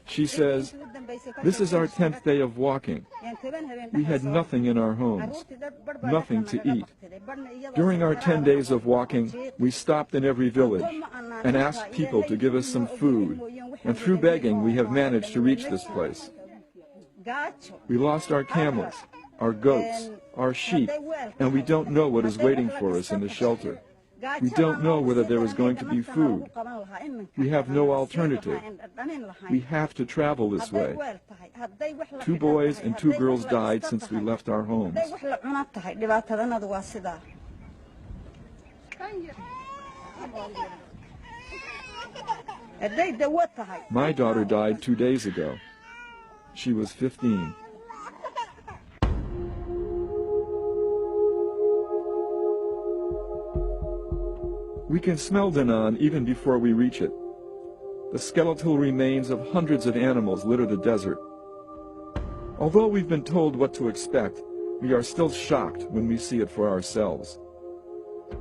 She says, "This is our 10th day of walking. We had nothing in our homes, nothing to eat. During our 10 days of walking, we stopped in every village and asked people to give us some food, and through begging we have managed to reach this place. We lost our camels, our goats, our sheep, and we don't know what is waiting for us in the shelter. We don't know whether there is going to be food. We have no alternative. We have to travel this way. 2 boys and 2 girls died since we left our homes." "My daughter died 2 days ago. She was 15. We can smell Danaan even before we reach it. The skeletal remains of hundreds of animals litter the desert. Although we've been told what to expect, we are still shocked when we see it for ourselves.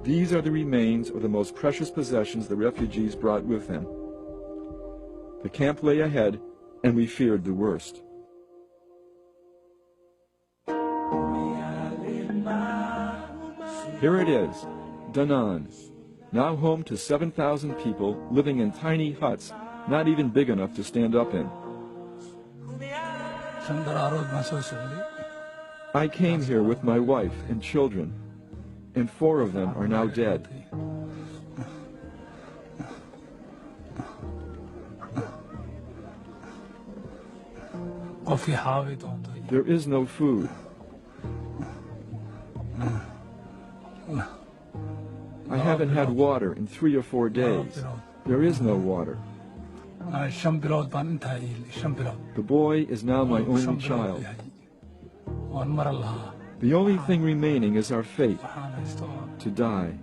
These are the remains of the most precious possessions the refugees brought with them. The camp lay ahead, and we feared the worst. Here it is, Danaan, now home to 7,000 people living in tiny huts, not even big enough to stand up in. I came here with my wife and children, and 4 of them are now dead. There is no food. I haven't had water in 3 or 4 days. There is no water. The boy is now my only child. The only thing remaining is our fate, to die.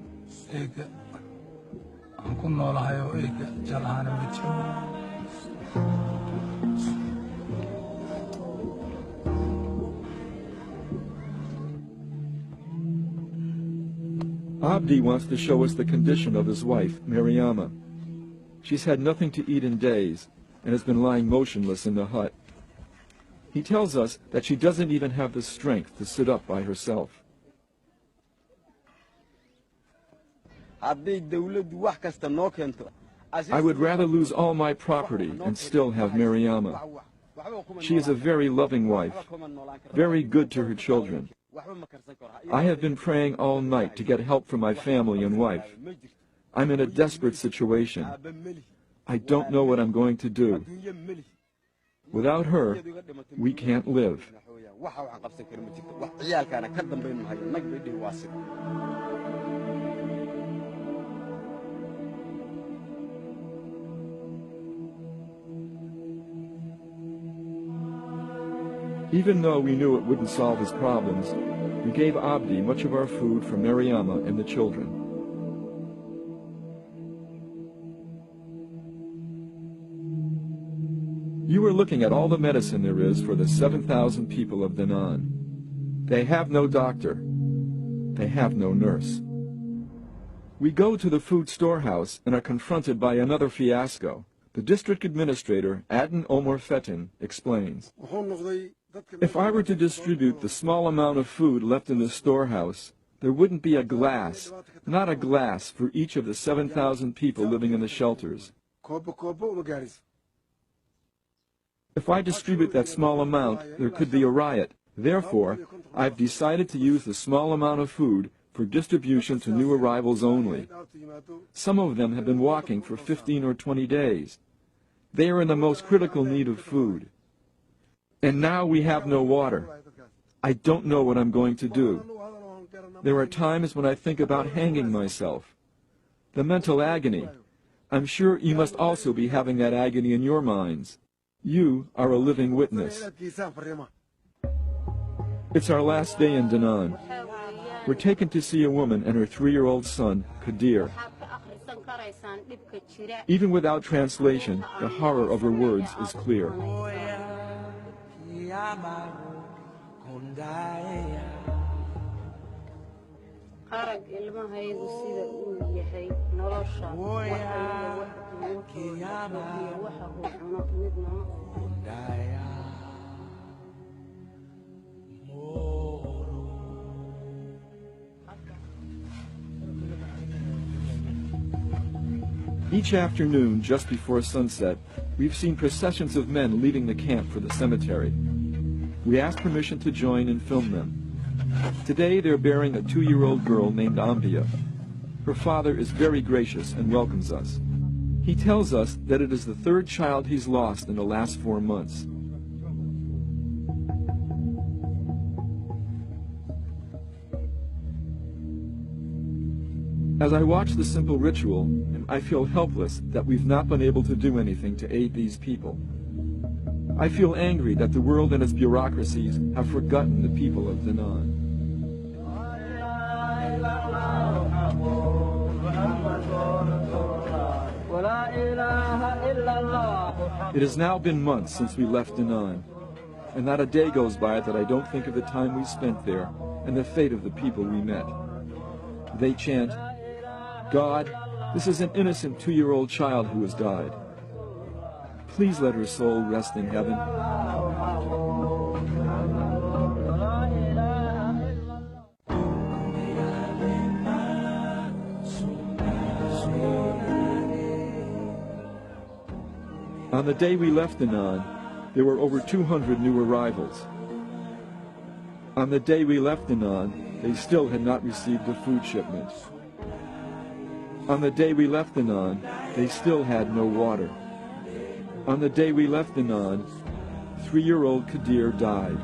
Abdi wants to show us the condition of his wife, Mariama. She's had nothing to eat in days and has been lying motionless in the hut. He tells us that she doesn't even have the strength to sit up by herself. I would rather lose all my property and still have Mariama. She is a very loving wife, very good to her children. I have been praying all night to get help from my family and wife. I'm in a desperate situation. I don't know what I'm going to do. Without her, we can't live. Even though we knew it wouldn't solve his problems, we gave Abdi much of our food for Mariama and the children. You are looking at all the medicine there is for the 7,000 people of Danaan. They have no doctor. They have no nurse. We go to the food storehouse and are confronted by another fiasco. The district administrator, Adnan Omar Fetin, explains. If I were to distribute the small amount of food left in the storehouse, there wouldn't be a glass, not a glass, for each of the 7,000 people living in the shelters. If I distribute that small amount, there could be a riot. Therefore, I've decided to use the small amount of food for distribution to new arrivals only. Some of them have been walking for 15 or 20 days. They are in the most critical need of food. And now we have no water. I don't know what I'm going to do. There are times when I think about hanging myself. The mental agony. I'm sure you must also be having that agony in your minds. You are a living witness. It's our last day in Danaan. We're taken to see a woman and her 3-year-old son, Kadir. Even without translation, the horror of her words is clear. arag ilmahaydu sida uu yahay nolosha waxa uu cuno midna Each afternoon, just before sunset, we've seen processions of men leaving the camp for the cemetery. We asked permission to join and film them. Today they're bearing a 2-year-old girl named Ambia. Her father is very gracious and welcomes us. He tells us that it is the 3rd child he's lost in the last 4 months. As I watch the simple ritual, I feel helpless that we've not been able to do anything to aid these people. I feel angry that the world and its bureaucracies have forgotten the people of Danaan. It has now been months since we left Danaan, and not a day goes by that I don't think of the time we spent there and the fate of the people we met. They chant, "God, this is an innocent 2-year-old child who has died. Please let her soul rest in heaven." On the day we left Danaan, there were over 200 new arrivals. On the day we left Danaan, they still had not received a food shipment. On the day we left Danaan, they still had no water. On the day we left Danaan, 3-year-old Kadir died.